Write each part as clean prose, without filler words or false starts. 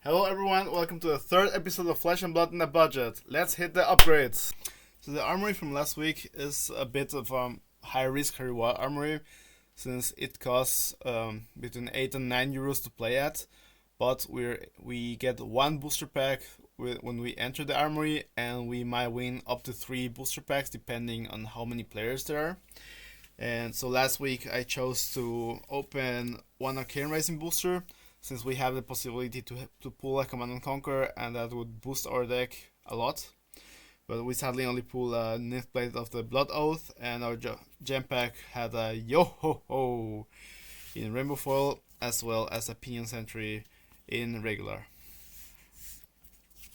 Hello everyone, welcome to the third episode of Flesh and Blood in a Budget. Let's hit the upgrades. So the Armory from last week is a bit of a high risk, high reward Armory, since it costs between 8 and 9 euros to play at. But we get one booster pack when we enter the Armory, and we might win up to 3 booster packs depending on how many players there are. And so last week I chose to open one Arcane Racing booster, since we have the possibility to pull a Command and Conquer, and that would boost our deck a lot. But we sadly only pull a Nyth Blade of the Blood Oath, and our gem pack had a Yo-Ho-Ho in Rainbow Foil, as well as a Pinion Sentry in regular.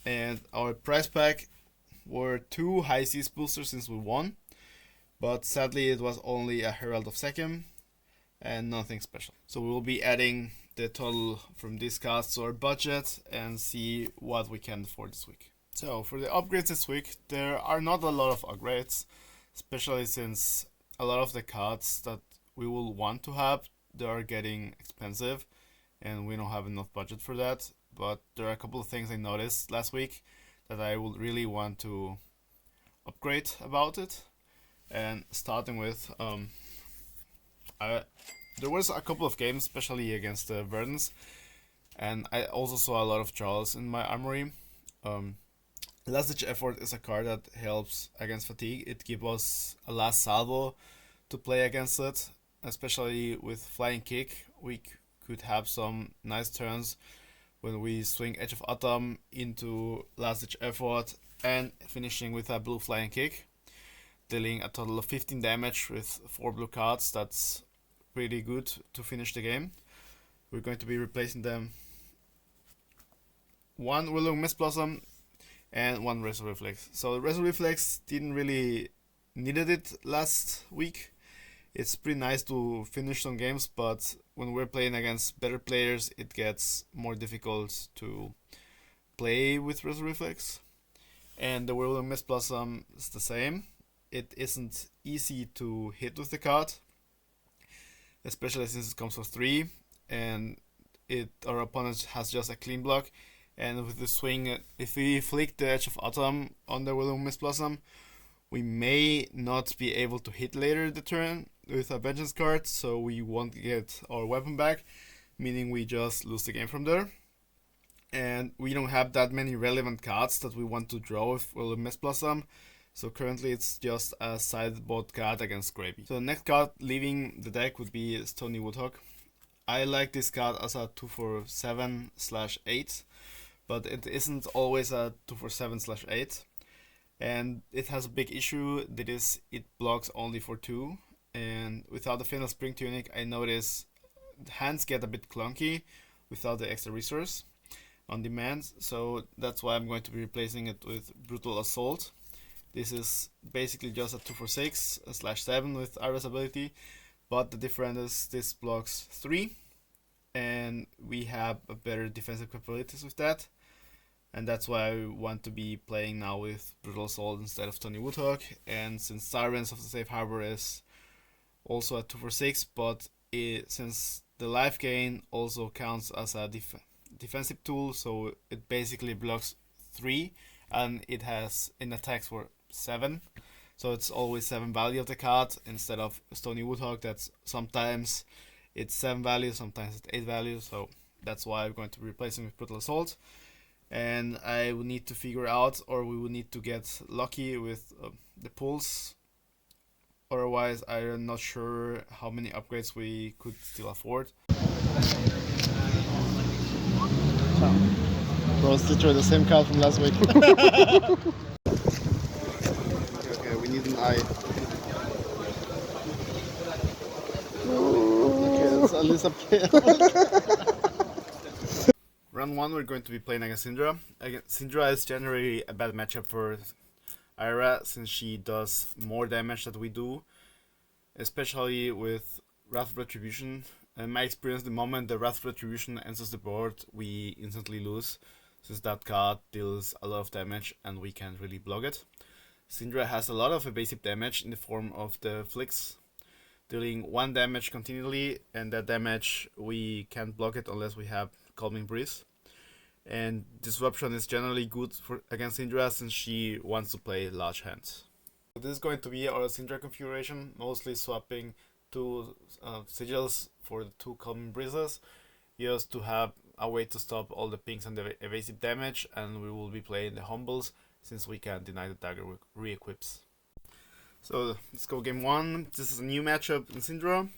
And our prize pack were 2 High Seas boosters since we won, but sadly it was only a Herald of Sechem and nothing special. So we will be adding the total from these cards to our budget and see what we can afford this week. So for the upgrades this week, there are not a lot of upgrades, especially since a lot of the cards that we will want to have, they are getting expensive and we don't have enough budget for that. But there are a couple of things I noticed last week that I would really want to upgrade about it. And starting with there was a couple of games, especially against the Verdants, and I also saw a lot of Charles in my Armory. Last Ditch Effort is a card that helps against fatigue. It gives us a last salvo to play against it, especially with Flying Kick. We could have some nice turns when we swing Edge of Autumn into Last Ditch Effort and finishing with a blue Flying Kick, dealing a total of 15 damage with 4 blue cards. That's pretty good to finish the game. We're going to be replacing them 1 Willow Mist Blossom and 1 Razor Reflex. So the Razor Reflex didn't really needed it last week. It's pretty nice to finish some games, but when we're playing against better players, it gets more difficult to play with Razor Reflex. And the Willow Mist Blossom is the same. It isn't easy to hit with the card, especially since it comes for 3 and our opponent has just a clean block. And with the swing, if we flick the Edge of Autumn on the Willow Mist Blossom, we may not be able to hit later the turn with a Vengeance card, so we won't get our weapon back, meaning we just lose the game from there. And we don't have that many relevant cards that we want to draw with Willow Mist Blossom, so currently it's just a sideboard card against Gravy. So the next card leaving the deck would be Stony Woodhawk. I like this card as a 2/7/8, but it isn't always a 2/7/8. And it has a big issue, that is, it blocks only for 2. And without the Final Spring Tunic, I notice the hands get a bit clunky without the extra resource on demand. So that's why I'm going to be replacing it with Brutal Assault. This is basically just a 2/6/7 with Iris ability, but the difference is this blocks 3, and we have a better defensive capabilities with that. And that's why I want to be playing now with Brutal Assault instead of Tony Woodhawk. And since Sirens of the Safe Harbor is also a 2/6, but since the life gain also counts as a defensive tool, so it basically blocks 3, and it has in attacks for 7, so it's always 7 value of the card instead of Stony Woodhawk that's sometimes it's 7 value, sometimes it's 8 value. So that's why I'm going to be replacing with Brutal Assault. And I will need to figure out, or we will need to get lucky with the pulls, otherwise I'm not sure how many upgrades we could still afford. Bro, it's literally the same card from last week. Okay, we need an eye. Okay, that's at least a pair. Round 1 we're going to be playing against Snydra. Snydra is generally a bad matchup for Ira, since she does more damage than we do, especially with Wrath of Retribution. In my experience, the moment the Wrath of Retribution enters the board, we instantly lose, since that card deals a lot of damage and we can't really block it. Snydra has a lot of evasive damage in the form of the flicks, dealing 1 damage continually, and that damage we can't block it unless we have Calming Breeze. And Disruption is generally good for against Snydra since she wants to play large hands. So this is going to be our Snydra configuration, mostly swapping two sigils for the two common breezes, just to have a way to stop all the pings and the evasive damage, and we will be playing the humbles since we can deny the dagger re-equips. So let's go game 1. This is a new matchup in Snydra.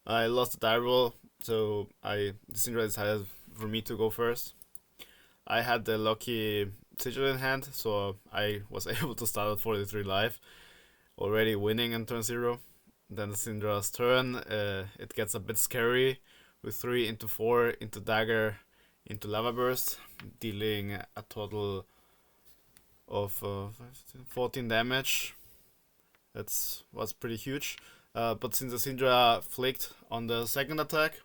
I lost the die roll, so the Snydra decided for me to go first. I had the lucky sigil in hand, so I was able to start at 43 life, already winning on turn 0. Then the Syndra's turn, it gets a bit scary with 3 into 4 into dagger into lava burst, dealing a total of 14 damage. That was pretty huge. But since the Syndra flicked on the second attack,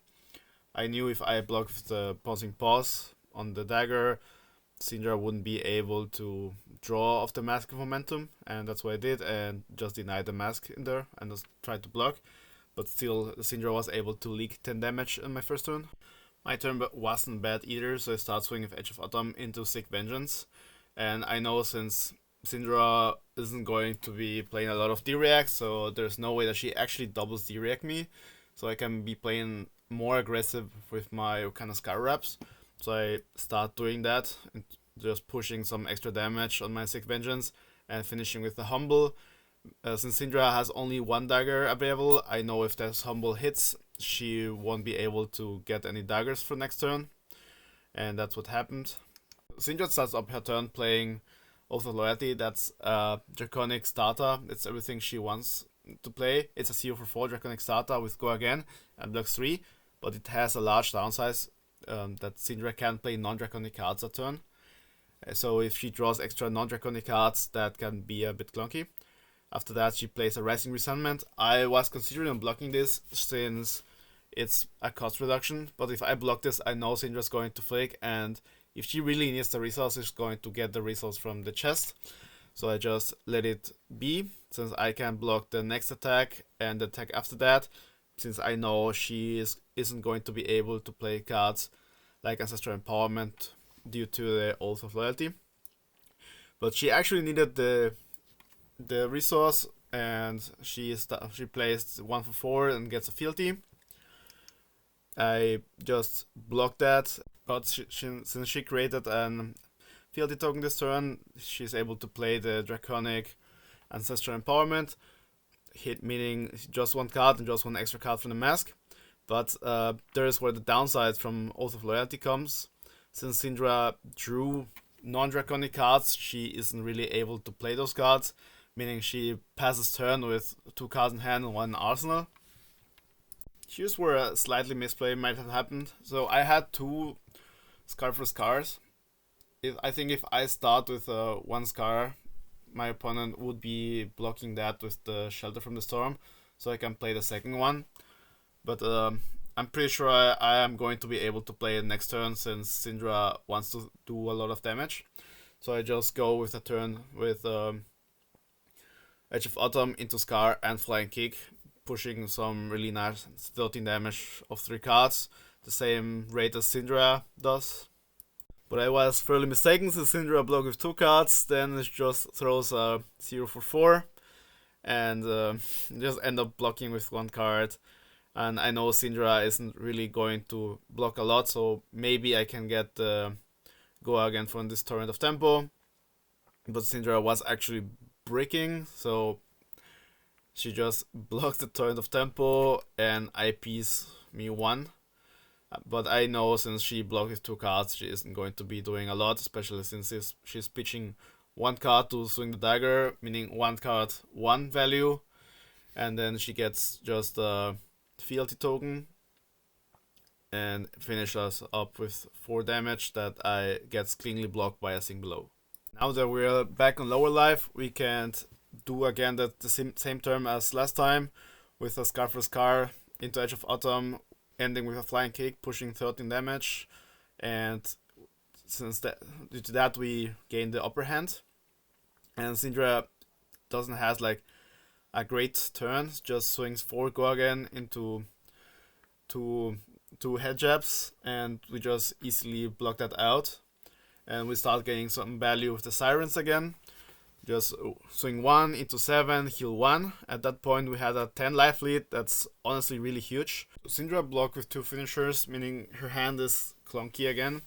I knew if I blocked the Pouncing Paws on the dagger, Syndra wouldn't be able to draw off the mask of momentum, and that's what I did, and just denied the mask in there and just tried to block. But still, Syndra was able to leak 10 damage in my first turn. My turn wasn't bad either, so I start swinging with Edge of Autumn into Sick Vengeance. And I know since Syndra isn't going to be playing a lot of D-React, so there's no way that she actually doubles D-React me. So I can be playing more aggressive with my kind of Scar Wraps. So I start doing that, and just pushing some extra damage on my Sick Vengeance and finishing with the Humble. Since Syndra has only one dagger available, I know if this Humble hits, she won't be able to get any daggers for next turn. And that's what happened. Syndra starts up her turn playing Oath of Loyalty. That's a Draconic starter. It's everything she wants to play. It's a 0 for 4 Draconic starter with Go Again and blocks 3, but it has a large downside that Syndra can't play non-Draconic cards a turn. So if she draws extra non-Draconic cards, that can be a bit clunky. After that, she plays a Rising Resentment. I was considering on blocking this since it's a cost reduction, but if I block this, I know Syndra's going to flick, and if she really needs the resources, she's going to get the resource from the chest. So I just let it be, since I can block the next attack and the attack after that, since I know she isn't going to be able to play cards like Ancestral Empowerment due to the Oath of Loyalty. But she actually needed the resource, and she placed 1 for 4 and gets a fealty. I just blocked that, but since she created an fealty token this turn, she's able to play the Draconic Ancestral Empowerment, meaning just 1 card and just 1 extra card from the mask. But there's where the downside from Oath of Loyalty comes. Since Syndra drew non-Draconic cards, she isn't really able to play those cards, meaning she passes turn with 2 cards in hand and 1 arsenal. Here's where a slightly misplay might have happened. So I had 2 Scar for Scars. I think if I start with 1 Scar, my opponent would be blocking that with the Shelter from the Storm, so I can play the second one. But I'm pretty sure I am going to be able to play it next turn, since Syndra wants to do a lot of damage. So I just go with a turn with Edge of Autumn into Scar and Flying Kick, pushing some really nice 13 damage of 3 cards, the same rate as Syndra does. But I was fairly mistaken, since Syndra blocked with 2 cards, then it just throws a 0 for 4, and just end up blocking with 1 card. And I know Syndra isn't really going to block a lot, so maybe I can get the Go Again from this Torrent of Tempo. But Syndra was actually bricking, so she just blocks the Torrent of Tempo and IPs me 1. But I know since she blocked with 2 cards, she isn't going to be doing a lot, especially since she's pitching 1 card to swing the dagger, meaning 1 card, 1 value, and then she gets just a fealty token and finishes up with 4 damage that I gets cleanly blocked by a Sing Below. Now that we're back on lower life, we can do again the same term as last time, with a Scar for Scar into Edge of Autumn, ending with a Flying Kick, pushing 13 damage, and since due to that we gain the upper hand. And Syndra doesn't have like a great turn, just swings 4 Go Again into 2 two head jabs, and we just easily block that out. And we start getting some value with the sirens again. Just swing 1 into 7, heal 1. At that point we had a 10 life lead. That's honestly really huge. Snydra blocked with 2 finishers, meaning her hand is clunky again.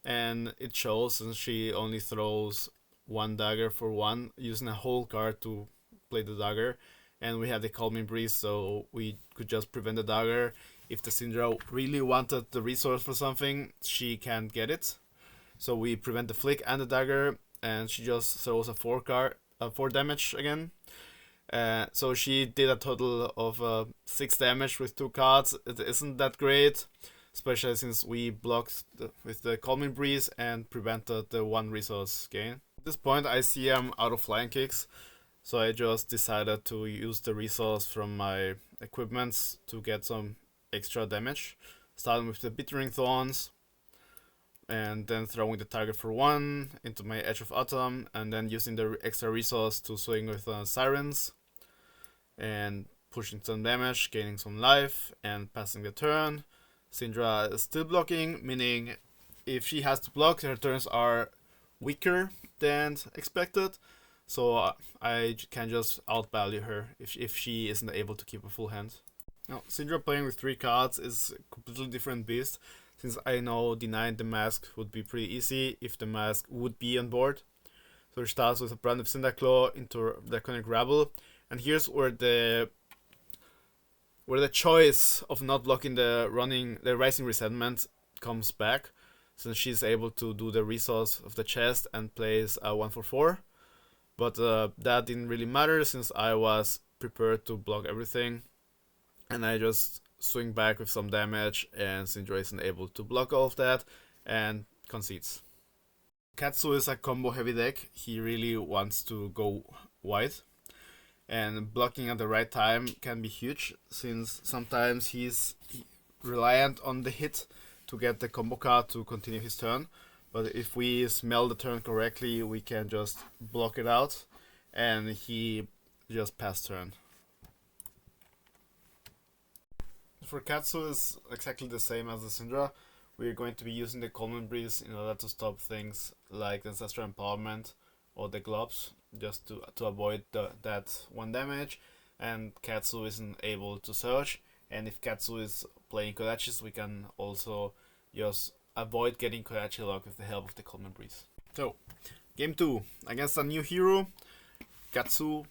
And it shows since she only throws 1 dagger for 1, using a whole card to play the dagger. And we had the Calming Breeze, so we could just prevent the dagger. If the Snydra really wanted the resource for something, she can't get it. So we prevent the flick and the dagger, and she just throws a 4 damage again. So she did a total of 6 damage with 2 cards. It isn't that great, especially since we blocked with the Calming Breeze and prevented the 1 resource gain. At this point I see I'm out of flying kicks, so I just decided to use the resource from my equipments to get some extra damage, starting with the Bittering Thorns, and then throwing the target for 1 into my Edge of Autumn, and then using the extra resource to swing with Sirens, and pushing some damage, gaining some life, and passing the turn. Snydra is still blocking, meaning if she has to block, her turns are weaker than expected, so I can just outvalue her if she isn't able to keep a full hand. Now, Snydra playing with 3 cards is a completely different beast, since I know denying the mask would be pretty easy if the mask would be on board. So it starts with a Brand of Cyndaquil into Draconic Rabble, and here's where the choice of not blocking the Rising Resentment comes back, since she's able to do the resource of the chest and plays a 1 for 4. But that didn't really matter since I was prepared to block everything, and I just swing back with some damage, and Snydra isn't able to block all of that and concedes. Katsu is a combo heavy deck. He really wants to go wide, and blocking at the right time can be huge, since sometimes he's reliant on the hit to get the combo card to continue his turn. But if we smell the turn correctly, we can just block it out, and he just passed turn. For Katsu is exactly the same as the Snydra. We're going to be using the Calming Breeze in order to stop things like the Ancestral Empowerment or the Globs, just to avoid that 1 damage, and Katsu isn't able to search. And if Katsu is playing Kodachis, we can also just avoid getting Kodachi lock with the help of the Calming Breeze. So, game 2 against a new hero, Katsu.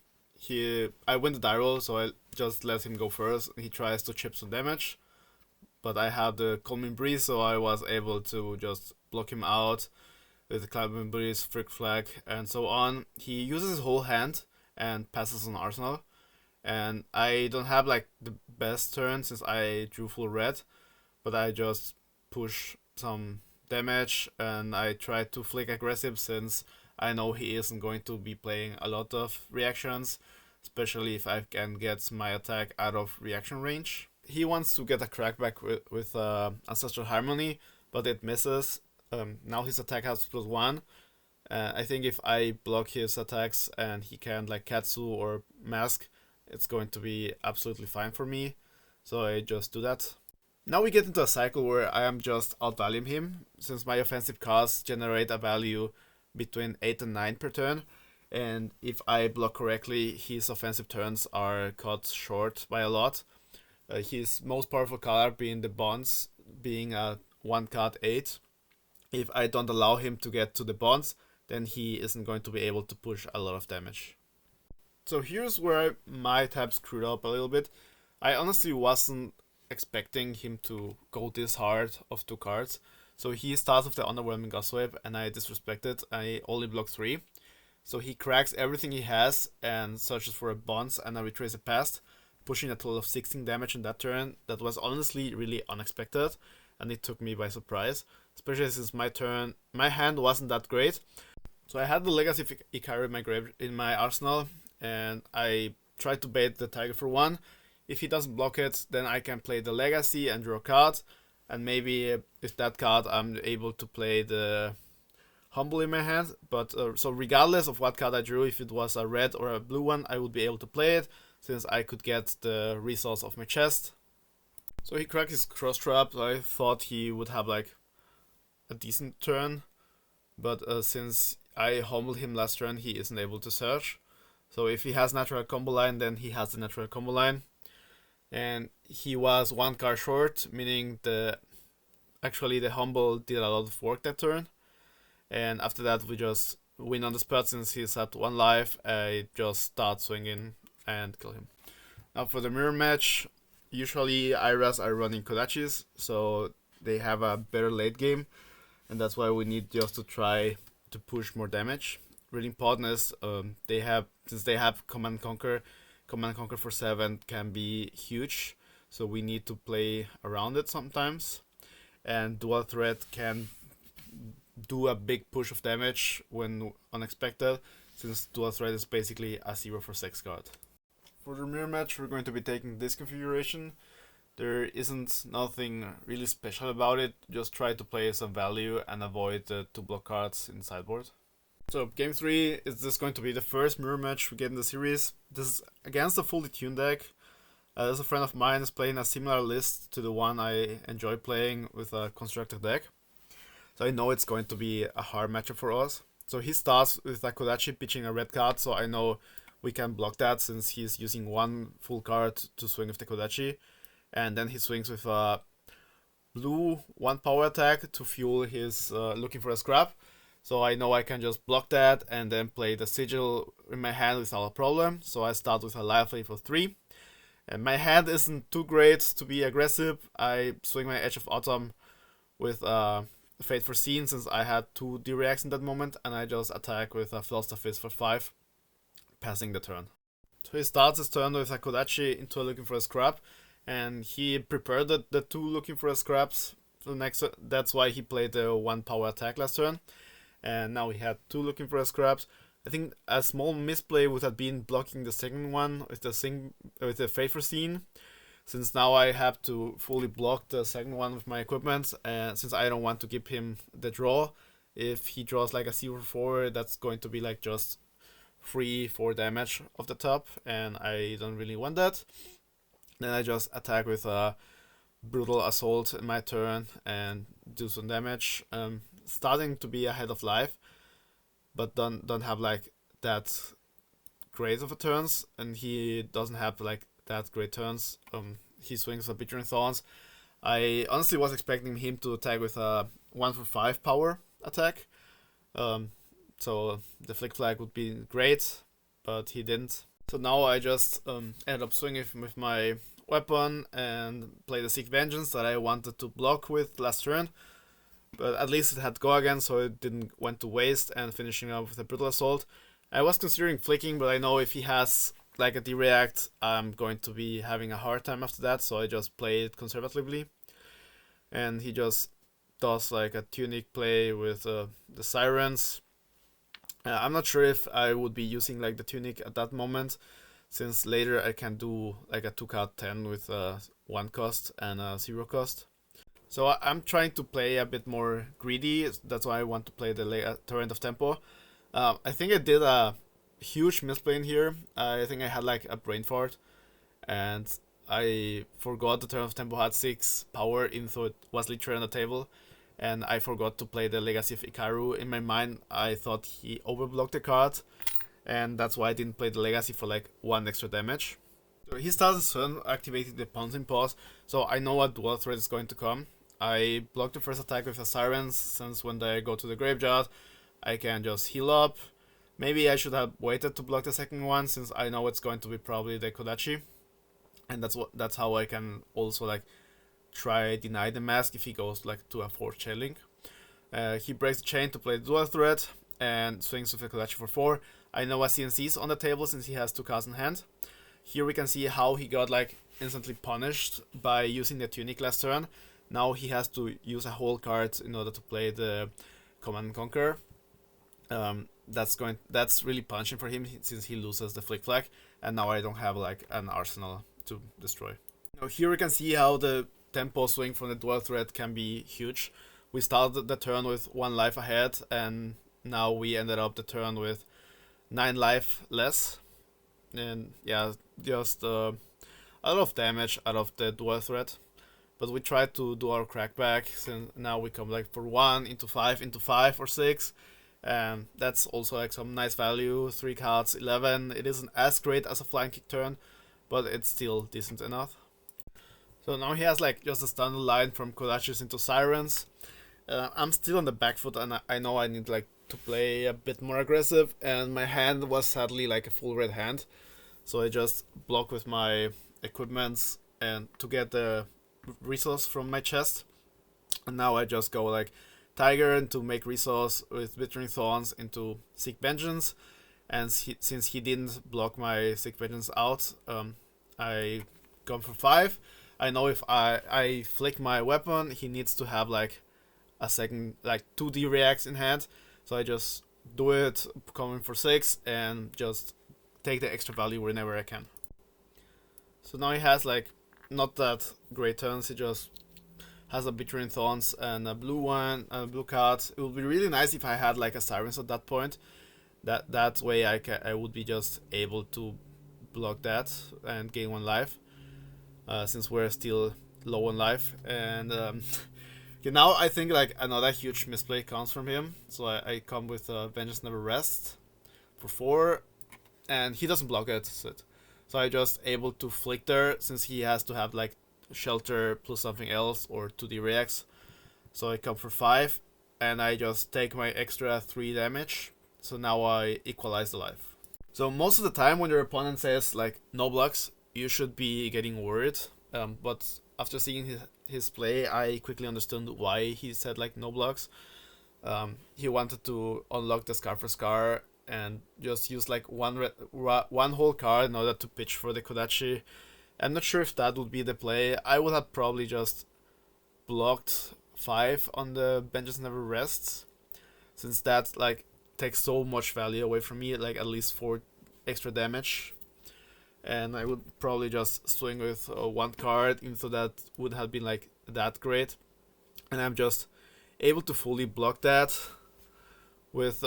I win the die roll, so I just let him go first. He tries to chip some damage, but I had the Calming Breeze, so I was able to just block him out with the Calming Breeze, Frick Flag, and so on. He uses his whole hand and passes on Arsenal, and I don't have like the best turn since I drew full red, but I just push some damage, and I try to flick aggressive since I know he isn't going to be playing a lot of reactions, especially if I can get my attack out of reaction range. He wants to get a crackback with Ancestral Harmony, but it misses. Now his attack has +1. I think if I block his attacks and he can like Katsu or Mask, it's going to be absolutely fine for me. So I just do that. Now we get into a cycle where I am just outvaluing him, since my offensive cards generate a value between 8 and 9 per turn, and if I block correctly, his offensive turns are cut short by a lot. His most powerful card being the Bonds, being a 1 card 8. If I don't allow him to get to the Bonds, then he isn't going to be able to push a lot of damage. So here's where I might have screwed up a little bit. I honestly wasn't expecting him to go this hard of 2 cards. So he starts with the Underwhelming Gust Wave, and I disrespect it. I only block 3. So he cracks everything he has and searches for a Bonds and a Retrace it Past, pushing a total of 16 damage in that turn. That was honestly really unexpected, and it took me by surprise, especially since my hand wasn't that great. So I had the Legacy of Ikari in my arsenal, and I tried to bait the Tiger for 1. If he doesn't block it, then I can play the Legacy and draw a card. And maybe with that card, I'm able to play the Humble in my hand. But so regardless of what card I drew, if it was a red or a blue one, I would be able to play it, since I could get the resource of my chest. So he cracked his cross trap. I thought he would have like a decent turn, but since I humbled him last turn, he isn't able to search. So if he has natural combo line, then he has the natural combo line. And he was one card short, meaning the humble did a lot of work that turn. And after that, we just win on the spot since he's at 1 life. I just start swinging and kill him. Now for the mirror match, usually Iras are running Kodachis, so they have a better late game, and that's why we need just to try to push more damage. Really important is since they have Command Conquer for 7 can be huge, so we need to play around it sometimes. And Dual Threat can do a big push of damage when unexpected, since Dual Threat is basically a 0 for 6 card. For the mirror match, we're going to be taking this configuration. There isn't nothing really special about it, just try to play some value and avoid the 2 block cards in sideboard. So game 3 is this going to be the first mirror match we get in the series. This is against a fully tuned deck. There's a friend of mine is playing a similar list to the one I enjoy playing with a constructed deck. So I know it's going to be a hard matchup for us. So he starts with a Kodachi pitching a red card, so I know we can block that since he's using 1 full card to swing with the Kodachi. And then he swings with a blue 1 power attack to fuel his looking for a scrap. So I know I can just block that and then play the sigil in my hand without a problem. So I start with a lively for 3. And my hand isn't too great to be aggressive. I swing my Edge of Autumn with Fate Foreseen since I had 2 D-reacts in that moment, and I just attack with a Philosopher's Fist for 5, passing the turn. So he starts his turn with a Kodachi into looking for a scrap, and he prepared the 2 looking for a scraps. So that's why he played the 1 power attack last turn, and now he had 2 looking for a scraps. I think a small misplay would have been blocking the second one with the Fate Foreseen, since now I have to fully block the second one with my equipment, and since I don't want to give him the draw. If he draws like a 0-4, that's going to be like just 3-4 damage off the top, and I don't really want that. Then I just attack with a brutal assault in my turn and do some damage. Starting to be ahead of life, but don't have like that great of a turns, and he doesn't have like that great turns. He swings with Bittering Thorns. I honestly was expecting him to attack with a 1 for 5 power attack. So the Flick Flag would be great, but he didn't. So now I just ended up swinging with my weapon and play the Seek Vengeance that I wanted to block with last turn. But at least it had go again, so it didn't went to waste, and finishing up with a Brutal Assault. I was considering flicking, but I know if he has like a D-react, I'm going to be having a hard time after that, so I just play it conservatively. And he just does like a Tunic play with the Sirens. I'm not sure if I would be using like the Tunic at that moment, since later I can do like a 2-card 10 with 1 cost and a 0 cost. So I'm trying to play a bit more greedy, that's why I want to play the Torrent of Tempo. I think I did a huge misplay in here. I think I had like a brain fart, and I forgot the Torrent of Tempo had 6 power, even though it was literally on the table. And I forgot to play the Legacy of Ikaru. In my mind, I thought he overblocked the card, and that's why I didn't play the Legacy for like 1 extra damage. So he starts his turn activating the Pouncing Paws, so I know what dual threat is going to come. I block the first attack with a Sirens, since when they go to the Graveyard, I can just heal up. Maybe I should have waited to block the second one, since I know it's going to be probably the Kodachi. And that's how I can also like try deny the mask if he goes like to a 4th Chain Link. He breaks the chain to play the dual threat and swings with the Kodachi for 4. I know a CNC is on the table since he has 2 cards in hand. Here we can see how he got like instantly punished by using the Tunic last turn. Now he has to use a whole card in order to play the Command and Conquer. That's really punishing for him since he loses the Flick Flag, and now I don't have like an arsenal to destroy. Now here we can see how the tempo swing from the dual threat can be huge. We started the turn with 1 life ahead, and now we ended up the turn with 9 life less. And yeah, just a lot of damage out of the dual threat. but we tried to do our crackback, and now we come like for 1 into 5 into 5 or 6, and that's also like some nice value. 3 cards, 11. It isn't as great as a flying kick turn, but it's still decent enough. So now he has like just a standard line from Kodachis into Sirens. I'm still on the back foot, and I know I need like to play a bit more aggressive, and my hand was sadly like a full red hand, so I just block with my equipments and to get the resource from my chest. And now I just go like Tiger to make resource with Withering Thorns into Seek Vengeance, and since he didn't block my Seek Vengeance out, I go for 5. I know if I flick my weapon, he needs to have like a second, like 2D reacts in hand, so I just do it, coming for 6, and just take the extra value whenever I can. So now he has like not that great turns. He just has a Withering Thorns and a blue one, a blue card. It would be really nice if I had like a Sirens at that point. That way I would be just able to block that and gain 1 life, since we're still low on life. And okay, now I think like another huge misplay comes from him. So I come with Vengeance Never Rests for 4, and he doesn't block it. So I just able to flick there, since he has to have like Shelter plus something else or 2D reacts. So I come for 5, and I just take my extra 3 damage. So now I equalize the life. So most of the time when your opponent says like no blocks, you should be getting worried. But after seeing his play, I quickly understood why he said like no blocks. He wanted to unlock the Scar for Scar and just use like one whole card in order to pitch for the Kodachi. I'm not sure if that would be the play. I would have probably just blocked 5 on the Vengeance Never Rests, since that like takes so much value away from me, like at least 4 extra damage. And I would probably just swing with 1 card, even though that would have been like that great. And I'm just able to fully block that with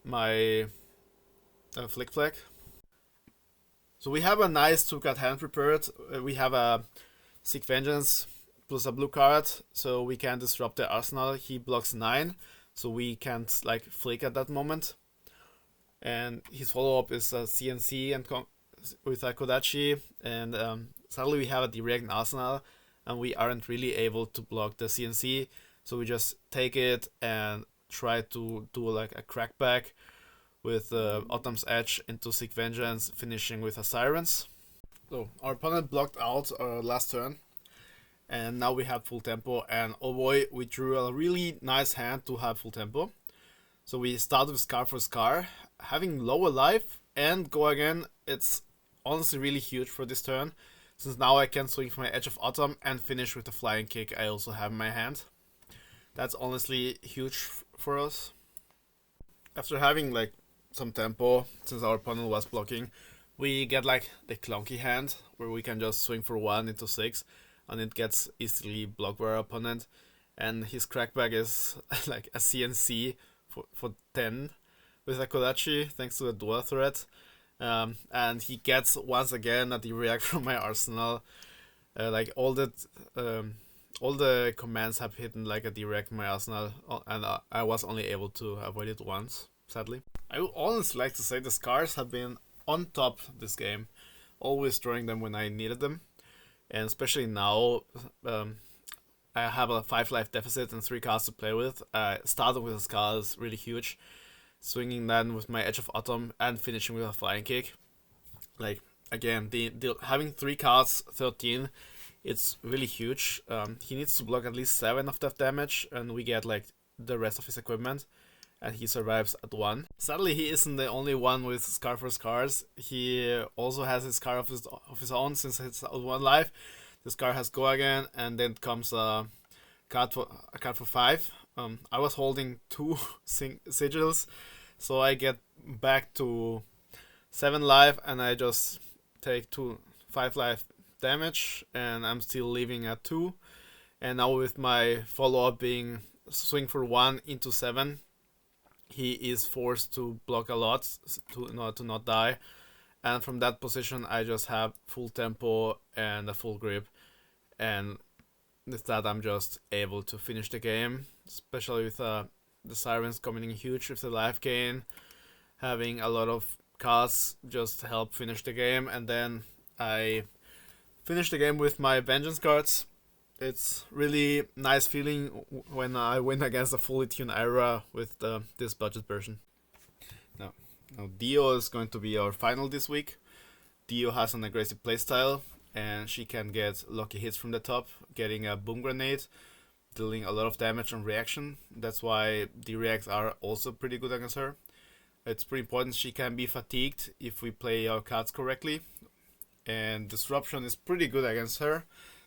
my Flick Flag. So we have a nice 2-card hand prepared. We have a Seek Vengeance plus a blue card, so we can disrupt the arsenal. He blocks 9, so we can't like flick at that moment. And his follow-up is a CNC and with a Kodachi, and sadly we have a direct arsenal, and we aren't really able to block the CNC, so we just take it and try to do like a crackback with Autumn's Edge into Seek Vengeance, finishing with a Sirens. So our opponent blocked out our last turn, and now we have full tempo, and oh boy, we drew a really nice hand to have full tempo. So we start with Scar for Scar, having lower life, and go again. It's honestly really huge for this turn, since now I can swing for my Edge of Autumn and finish with the flying kick I also have in my hand. That's honestly huge for us. After having like some tempo, since our opponent was blocking, we get like the clunky hand where we can just swing for 1 into 6, and it gets easily blocked by our opponent. And his crackback is like a CNC for 10 with a Kodachi, thanks to the dual threat. And he gets once again a react from my arsenal. Like all the commands have hidden like a direct in my arsenal, and I was only able to avoid it once, sadly. I would honestly like to say the Scars have been on top this game, always drawing them when I needed them, and especially now. I have a 5 life deficit and 3 cards to play with. Starting with a Scar is really huge. Swinging then with my Edge of Autumn and finishing with a flying kick. Like again, the having 3 cards, 13, it's really huge. He needs to block at least 7 of that damage, and we get like the rest of his equipment, and he survives at 1. Sadly, he isn't the only one with Scar for Scars. He also has his Scar of his own, since it's 1 life. The Scar has Go Again, and then comes a card for 5. I was holding 2 sigils, so I get back to 7 life, and I just take 5 life damage, and I'm still leaving at 2. And now with my follow-up being swing for 1 into 7, he is forced to block a lot to not die. And from that position, I just have full tempo and a full grip, and with that I'm just able to finish the game, especially with the sirens coming in huge with the life gain. Having a lot of cards just help finish the game, and then I finish the game with my vengeance cards. It's really nice feeling when I win against a fully tuned Ira with this budget version. Now Dio is going to be our final this week. Dio has an aggressive playstyle, and she can get lucky hits from the top, getting a boom grenade, dealing a lot of damage on reaction. That's why the reacts are also pretty good against her. It's pretty important she can be fatigued if we play our cards correctly. And Disruption is pretty good against her,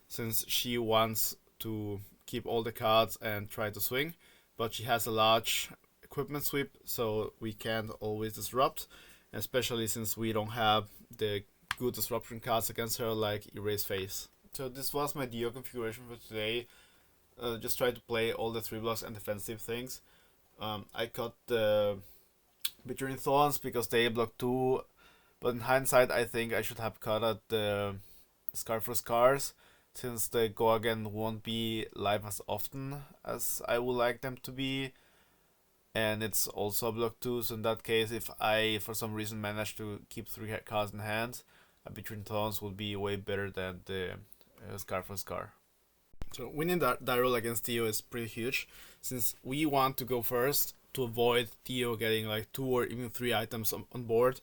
since she wants to keep all the cards and try to swing. But she has a large equipment sweep, so we can't always disrupt. Especially since we don't have the good disruption cards against her like Erase Face. So this was my Dio configuration for today. Just try to play all the 3 blocks and defensive things. I cut the Between Thorns because they block 2, but in hindsight I think I should have cut out the Scar for Scars, since the Go Again won't be live as often as I would like them to be. And it's also a block 2, so in that case, if I for some reason manage to keep 3 cards in hand, a Between Thorns would be way better than the Scar for Scar. So winning that roll against Dio is pretty huge, since we want to go first to avoid Dio getting like 2 or even 3 items on board,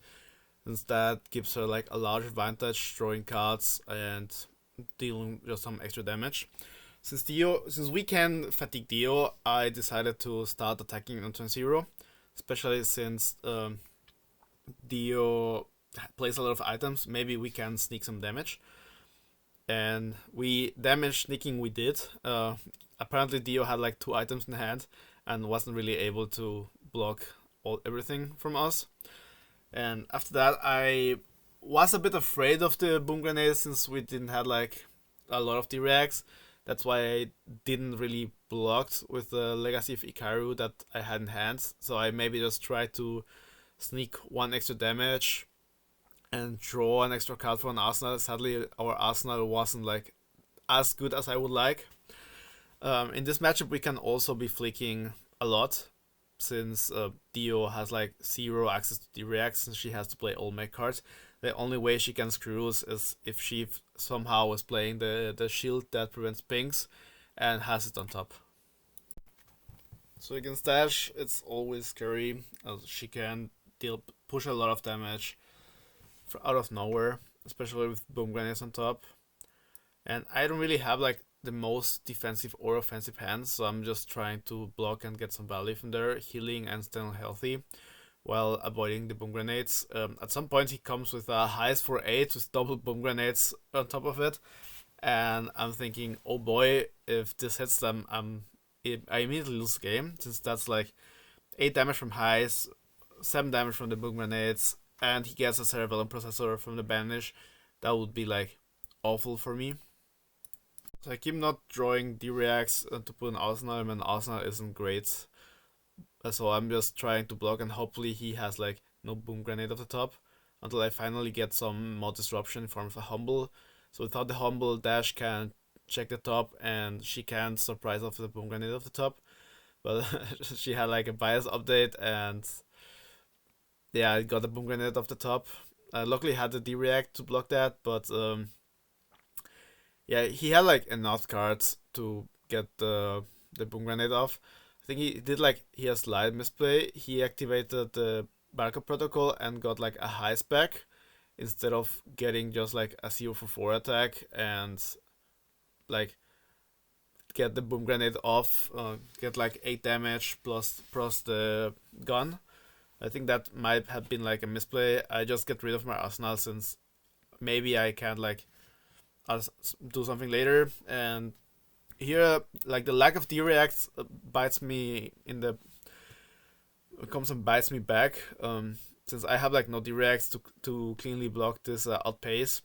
since that gives her like a large advantage drawing cards and dealing just some extra damage. Since we can fatigue Dio, I decided to start attacking on turn 0, especially since Dio plays a lot of items. Maybe we can sneak some damage. And damage sneaking we did. Apparently Dio had like 2 items in hand and wasn't really able to block everything from us. And after that I was a bit afraid of the boom grenade, since we didn't have like a lot of D-reacts. That's why I didn't really block with the Legacy of Ikaru that I had in hand. So I maybe just tried to sneak 1 extra damage and draw an extra card for an arsenal. Sadly, our arsenal wasn't like as good as I would like. In this matchup, we can also be flicking a lot, since Dio has like 0 access to the reacts and she has to play all mech cards. The only way she can screw us is if she somehow is playing the shield that prevents pings and has it on top. So against Dash, it's always scary, as she can push a lot of damage out of nowhere, especially with boom grenades on top. And I don't really have like the most defensive or offensive hands, so I'm just trying to block and get some value from there, healing and staying healthy while avoiding the boom grenades. At some point he comes with a highs for 8 with double boom grenades on top of it, and I'm thinking, oh boy, if this hits them, I immediately lose the game, since that's like 8 damage from highs, 7 damage from the boom grenades, and he gets a Cerebellum Processor from the Banish. That would be like awful for me. So I keep not drawing D-reacts to put an Arsenal, and Arsenal isn't great. So I'm just trying to block, and hopefully he has like no boom grenade off the top, until I finally get some more disruption in form of a Humble. So without the Humble, Dash can check the top and she can surprise off the boom grenade off the top. But she had like a bias update, and yeah, I got the boom grenade off the top. I luckily had the D-react to block that, but yeah, he had like enough cards to get the boom grenade off. I think he did like, he has slide misplay. He activated the backup protocol and got like a high spec instead of getting just like a 0 for 4 attack and like get the boom grenade off, get like 8 damage plus the gun. I think that might have been like a misplay. I just get rid of my arsenal, since maybe I can't like do something later. And here, like, the lack of D-reacts bites me in the... comes and bites me back. Since I have like no D-reacts to cleanly block this outpace,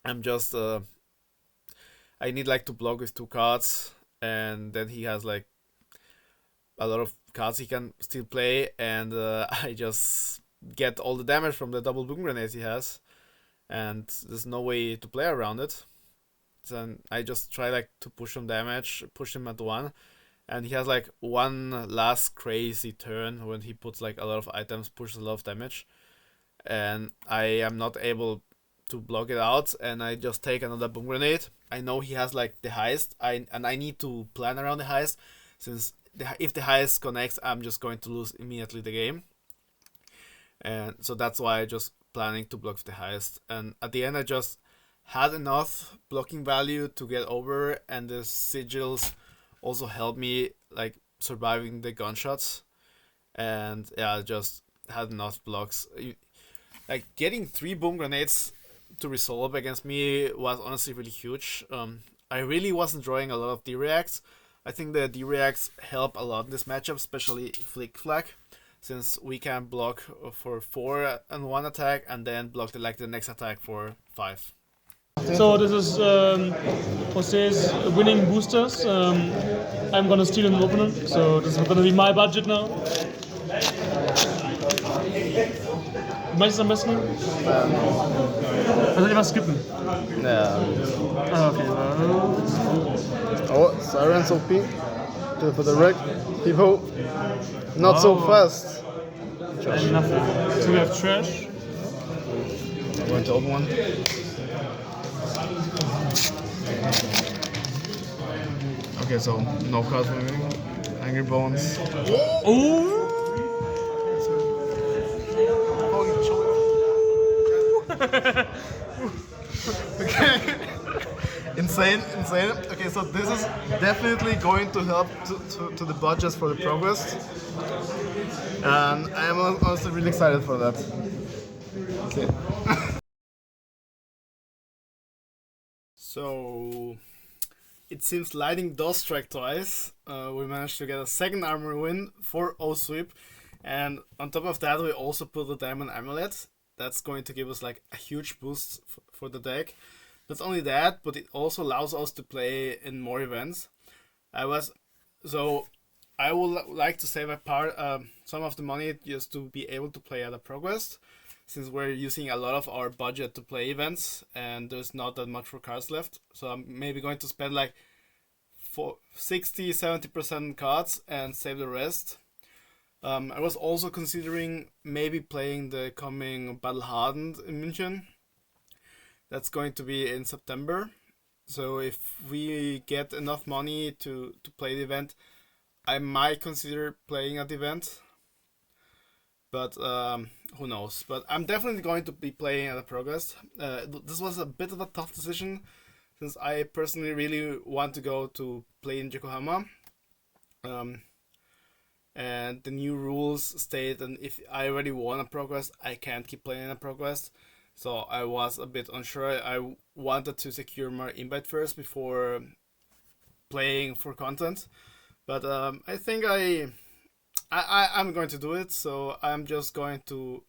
I'm just... I need like to block with 2 cards, and then he has like a lot of cards he can still play, and I just get all the damage from the double boom grenades he has, and there's no way to play around it. then I just try like to push some damage, push him at 1, and he has like one last crazy turn when he puts like a lot of items, pushes a lot of damage, and I am not able to block it out, and I just take another boom grenade. I know he has like the heist, and I need to plan around the heist, since if the heist connects, I'm just going to lose immediately the game. And so that's why I just planning to block the heist. And at the end, I just had enough blocking value to get over, and the sigils also helped me like surviving the gunshots. And yeah, I just had enough blocks. Like getting 3 boom grenades to resolve against me was honestly really huge. I really was enjoying a lot of D-reacts. I think the D-reacts help a lot in this matchup, especially Flick Flag, since we can block for 4 and 1 attack, and then block the next attack for 5. So this is Jose's winning boosters. I'm gonna steal an opponent, so this is gonna be my budget now. Du möchtest am besten? Soll ich was skippen? Ja. Ah, okay. Oh, Siren's OP. For the wreck. People. Not so fast. And nothing. So we have trash. I'm going to open one. Okay, so no cards for me. Angry Bones. Oh! Okay. Insane. Okay, so this is definitely going to help to the budgets for the progress. And I am also really excited for that. Okay. So it seems lightning does strike twice. We managed to get a second Armory win for O-Sweep, and on top of that we also put the Diamond Amulet. That's going to give us like a huge boost for the deck. Not only that, but it also allows us to play in more events. I would like to save some of the money just to be able to play at a Progress, since we're using a lot of our budget to play events and there's not that much for cards left. So I'm maybe going to spend like 60-70% cards and save the rest. I was also considering maybe playing the coming Battle Hardened in München. That's going to be in September. So if we get enough money to play the event, I might consider playing at the event. But who knows? But I'm definitely going to be playing at a Progress. This was a bit of a tough decision, since I personally really want to go to play in Yokohama. And the new rules state that if I already won a Progress, I can't keep playing a Progress. So I was a bit unsure. I wanted to secure my invite first before playing for content. But I think I'm going to do it. So I'm just going to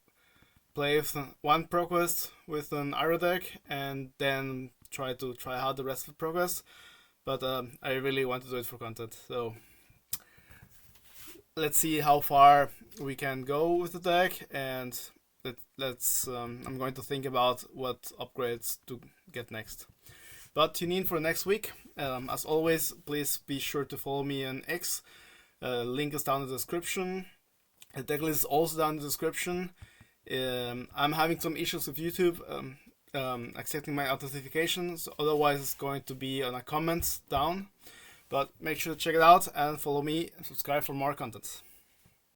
play with one Progress with an Aero deck, and then try hard the rest of the Progress. But I really want to do it for content. So let's see how far we can go with the deck, and I'm going to think about what upgrades to get next. But tune in for next week. As always, please be sure to follow me on X. Link is down in the description. The deck list is also down in the description. I'm having some issues with YouTube accepting my authentications, otherwise it's going to be on a comment down. But make sure to check it out and follow me and subscribe for more content.